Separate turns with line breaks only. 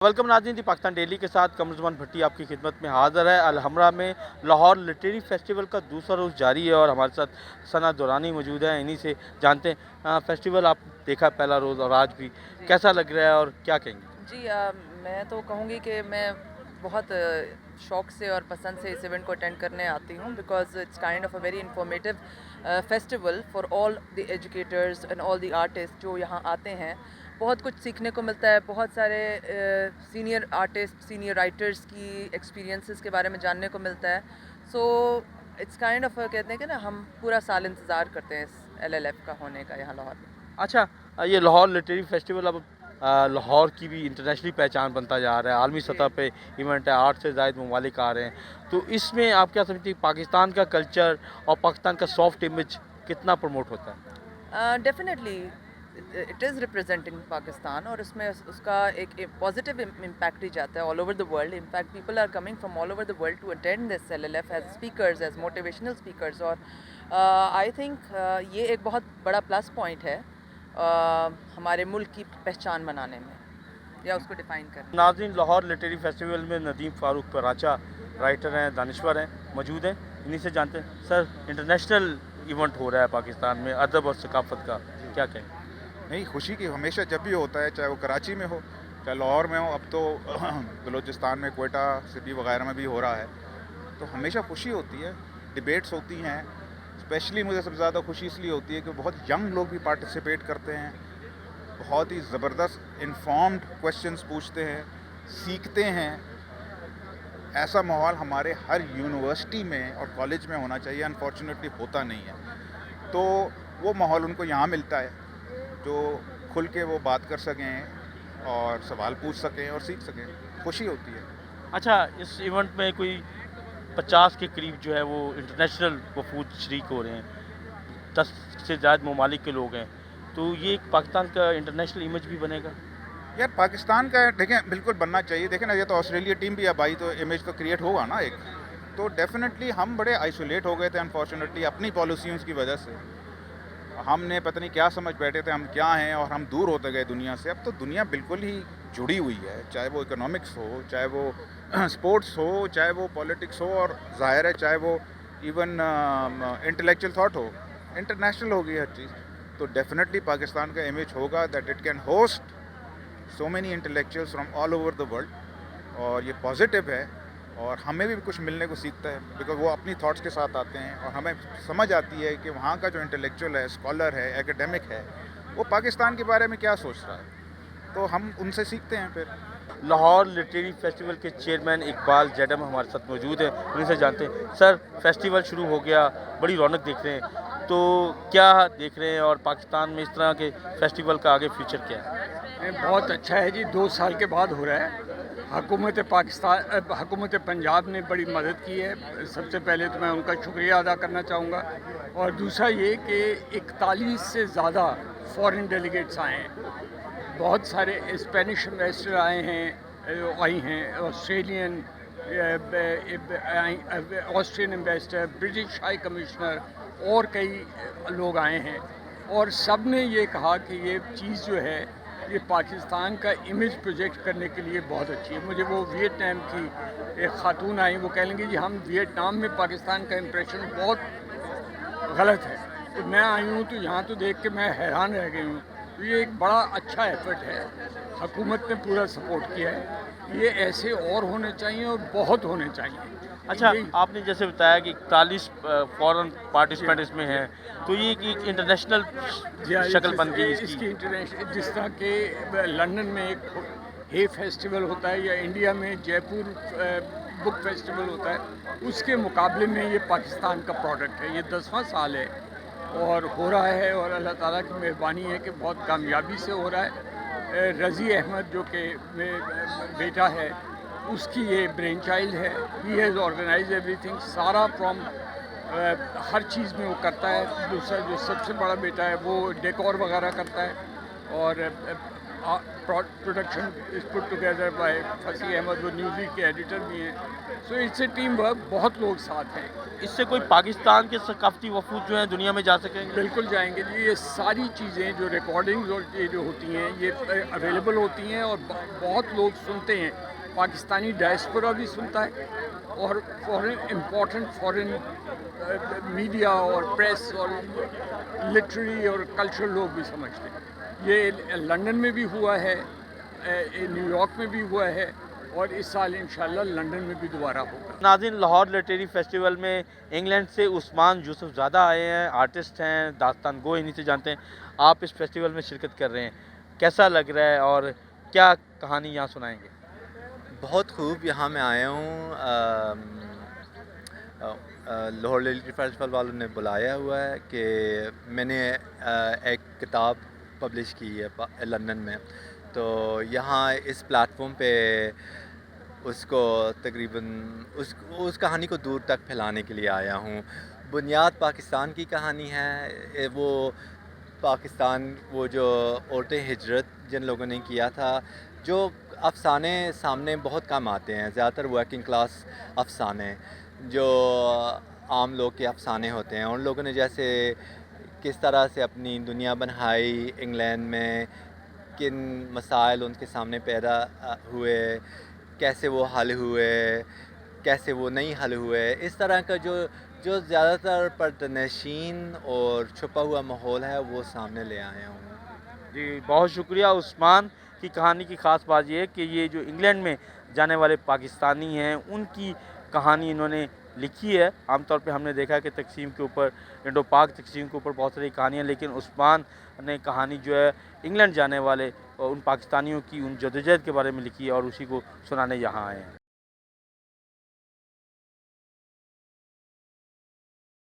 Welcome नाज़रीन दी Pakistan daily के साथ कमरुज़्ज़मान भट्टी आपकी खिदमत में हाज़िर है। अलहमरा में लाहौर लिटरेरी फेस्टिवल का दूसरा रोज़ जारी है और हमारे साथ सना दुरानी मौजूद है। इन्हीं से जानते हैं फेस्टिवल आप देखा पहला रोज़ और आज भी
जी
कैसा लग रहा है और क्या कहेंगे?
जी मैं तो कहूँगी कि मैं बहुत शौक से और पसंद से इस इवेंट को अटेंड करने आती हूँ because it's kind of a very informative festival for all the educators and all the artist जो यहाँ आते हैं। बहुत कुछ सीखने को मिलता है, बहुत सारे सीनियर आर्टिस्ट सीनियर राइटर्स की एक्सपीरियंसेस के बारे में जानने को मिलता है। सो इट्स काइंड ऑफ कहते हैं कि ना हम पूरा साल इंतज़ार करते हैं इस LLF का होने का यहाँ लाहौर में।
अच्छा, ये लाहौर लिटरेरी फेस्टिवल अब लाहौर की भी इंटरनेशनली पहचान बनता जा रहा है। आलमी
जी
सतह पे इवेंट है, 8 से ज़ायद ममालिक आ रहे हैं। तो इसमें आप क्या समझती हैं पाकिस्तान का कल्चर और पाकिस्तान का सॉफ्ट इमेज कितना प्रमोट होता है?
Definitely it is representing Pakistan और उसमें उसका एक पॉजिटिव इम्पैक्ट ही जाता है all over the world. In fact people are coming from all over the world to attend this LLF as speakers as motivational speakers. और आई थिंक ये एक बहुत बड़ा प्लस पॉइंट है हमारे मुल्क की पहचान बनाने में या उसको डिफ़ाइन करने में।
नाज़रीन लाहौर लिटरेरी फेस्टिवल में नदीम फ़ारूक पराचा राइटर हैं, दानिश्वर हैं, मौजूद हैं। इन्हीं से जानते हैं सर, इंटरनेशनल इवेंट हो रहा है पाकिस्तान में अदब और सकाफ़त का, क्या कहें?
नहीं, खुशी की हमेशा जब भी होता है, चाहे वो कराची में हो चाहे लाहौर में हो, अब तो बलूचिस्तान में कोयटा सिटी वगैरह में भी हो रहा है, तो हमेशा खुशी होती है। डिबेट्स होती हैं, स्पेशली मुझे सबसे ज़्यादा खुशी इसलिए होती है कि बहुत यंग लोग भी पार्टिसिपेट करते हैं, बहुत ही ज़बरदस्त इन्फॉर्म्ड क्वेश्चंस पूछते हैं, सीखते हैं। ऐसा माहौल हमारे हर यूनिवर्सिटी में और कॉलेज में होना चाहिए, अनफॉर्चुनेटली होता नहीं है। तो वो माहौल उनको यहाँ मिलता है जो खुल के वो बात कर सकें और सवाल पूछ सकें और सीख सकें, खुशी होती है।
अच्छा, इस इवेंट में कोई 50 के करीब जो है वो इंटरनेशनल वफूद शरीक हो रहे हैं, 10 से ज़्यादा ममालिक के लोग हैं, तो ये एक पाकिस्तान का इंटरनेशनल इमेज भी बनेगा?
यार पाकिस्तान का देखें बिल्कुल बनना चाहिए। देखें ना, ये तो ऑस्ट्रेलिया टीम भी अब आई तो इमेज तो क्रिएट होगा ना एक। तो डेफिनेटली हम बड़े आइसोलेट हो गए थे अनफॉर्चुनेटली अपनी पॉलिसियों की वजह से। हमने पता नहीं क्या समझ बैठे थे हम क्या हैं और हम दूर होते गए दुनिया से। अब तो दुनिया बिल्कुल ही जुड़ी हुई है, चाहे वो इकोनॉमिक्स हो, चाहे वो स्पोर्ट्स हो, चाहे वो पॉलिटिक्स हो, और ज़ाहिर है चाहे वो इवन इंटेलेक्चुअल थॉट हो, इंटरनेशनल हो गई हर चीज़। तो डेफिनेटली पाकिस्तान का इमेज होगा that it can host so many intellectuals from all over the world, और ये पॉजिटिव है और हमें भी कुछ मिलने को सीखता है बिकॉज वो अपनी थॉट्स के साथ आते हैं और हमें समझ आती है कि वहाँ का जो इंटेलेक्चुअल है, स्कॉलर है, एकेडमिक है, वो पाकिस्तान के बारे में क्या सोच रहा है, तो हम उनसे सीखते हैं फिर।
लाहौर लिटरेरी फेस्टिवल के चेयरमैन इकबाल जेडम हमारे साथ मौजूद हैं, उन्हीं से जानते हैं सर, फेस्टिवल शुरू हो गया, बड़ी रौनक देख रहे हैं, तो क्या देख रहे हैं और पाकिस्तान में इस तरह के फेस्टिवल का आगे फ्यूचर क्या है?
बहुत अच्छा है जी, 2 साल के बाद हो रहा है। हुकूमत पंजाब ने बड़ी मदद की है। सबसे पहले तो मैं उनका शुक्रिया अदा करना चाहूँगा, और दूसरा ये कि 41 से ज़्यादा फॉरेन डेलीगेट्स आए हैं। बहुत सारे स्पेनिश इन्वेस्टर आई हैं, Australian Austrian investor, British high commissioner और कई लोग आए हैं, और सब ने ये कहा कि ये चीज़ जो है ये पाकिस्तान का इमेज प्रोजेक्ट करने के लिए बहुत अच्छी है। मुझे वो वियतनाम की एक खातून आई, वो कह लेंगे जी हम वियतनाम में पाकिस्तान का इम्प्रेशन बहुत गलत है, तो मैं आई हूँ तो यहाँ तो देख के मैं हैरान रह गई हूँ। तो ये एक बड़ा अच्छा एफर्ट है, हुकूमत ने पूरा सपोर्ट किया है। ये ऐसे और होने चाहिए और बहुत होने चाहिए।
अच्छा, आपने जैसे बताया कि 41 फॉरेन पार्टिसिपेंट इसमें हैं, तो ये एक इंटरनेशनल शक्ल बन गई इसकी।
इंटरनेशनल, जिस तरह के लंदन में एक हे फेस्टिवल होता है या इंडिया में जयपुर बुक फेस्टिवल होता है, उसके मुकाबले में ये पाकिस्तान का प्रोडक्ट है। ये 10वां साल है और हो रहा है, और अल्लाह ताला की मेहरबानी है कि बहुत कामयाबी से हो रहा है। रज़ी अहमद जो कि बेटा है, उसकी ये ब्रेन चाइल्ड है। ही हैज़ ऑर्गेनाइज एवरीथिंग, सारा फ्रॉम हर चीज़ में वो करता है। दूसरा जो सबसे बड़ा बेटा है वो डेकोर वगैरह करता है, और production is put together by फसी अहमद, वो न्यूज़वीक के एडिटर भी हैं. So it's a team work, बहुत लोग साथ हैं.
इससे कोई पाकिस्तान के सकाफती वफूद जो हैं दुनिया में जा सकेंगे?
बिल्कुल जाएंगे जी. ये सारी चीज़ें जो रिकॉर्डिंग्स और ये जो होती हैं ये अवेलेबल होती हैं और बहुत लोग सुनते हैं. पाकिस्तानी डायस्पोरा भी सुनता है और इम्पोर्टेंट फॉरेन मीडिया और प्रेस और लिटरेरी और कल्चरल लोग भी समझते हैं. ये लंदन में भी हुआ है, न्यूयॉर्क में भी हुआ है और इस साल इंशाल्लाह लंदन में भी दोबारा होगा.
नाज़रीन, लाहौर लिटरेरी फेस्टिवल में इंग्लैंड से उस्मान यूसुफ ज़ादा आए हैं, आर्टिस्ट हैं, दास्तान गो इन्हीं से जानते हैं. आप इस फेस्टिवल में शिरकत कर रहे हैं, कैसा लग रहा है और क्या कहानी यहाँ सुनाएंगे?
बहुत खूब. यहाँ मैं आया हूँ, लाहौर लिटरेरी फेस्टिवल वालों ने बुलाया हुआ है कि मैंने एक किताब पब्लिश की है लंदन में, तो यहाँ इस प्लेटफॉर्म पे उसको तकरीबन उस कहानी को दूर तक फैलाने के लिए आया हूँ. बुनियाद पाकिस्तान की कहानी है. वो पाकिस्तान, वो जो औरतें हिजरत जिन लोगों ने किया था, जो अफसाने सामने बहुत कम आते हैं. ज़्यादातर वर्किंग क्लास अफसाने जो आम लोग के अफसाने होते हैं. उन लोगों ने जैसे किस तरह से अपनी दुनिया बनाई, इंग्लैंड में किन मसाइल उनके सामने पैदा हुए, कैसे वो हल हुए, कैसे वो नहीं हल हुए. इस तरह का जो ज़्यादातर पर्दनशीन और छुपा हुआ माहौल है वो सामने ले आया हूँ.
जी, बहुत शुक्रिया. उस्मान की कहानी की ख़ास बात ये है कि ये जो इंग्लैंड में जाने वाले पाकिस्तानी हैं उनकी कहानी इन्होंने लिखी है. आमतौर पे हमने देखा है कि तकसीम के ऊपर, इंडो पाक तकसीम के ऊपर बहुत सारी कहानियाँ, लेकिन उस्मान ने कहानी जो है इंग्लैंड जाने वाले उन पाकिस्तानियों की उन जदोजहद के बारे में लिखी है और उसी को सुनाने यहाँ आए हैं.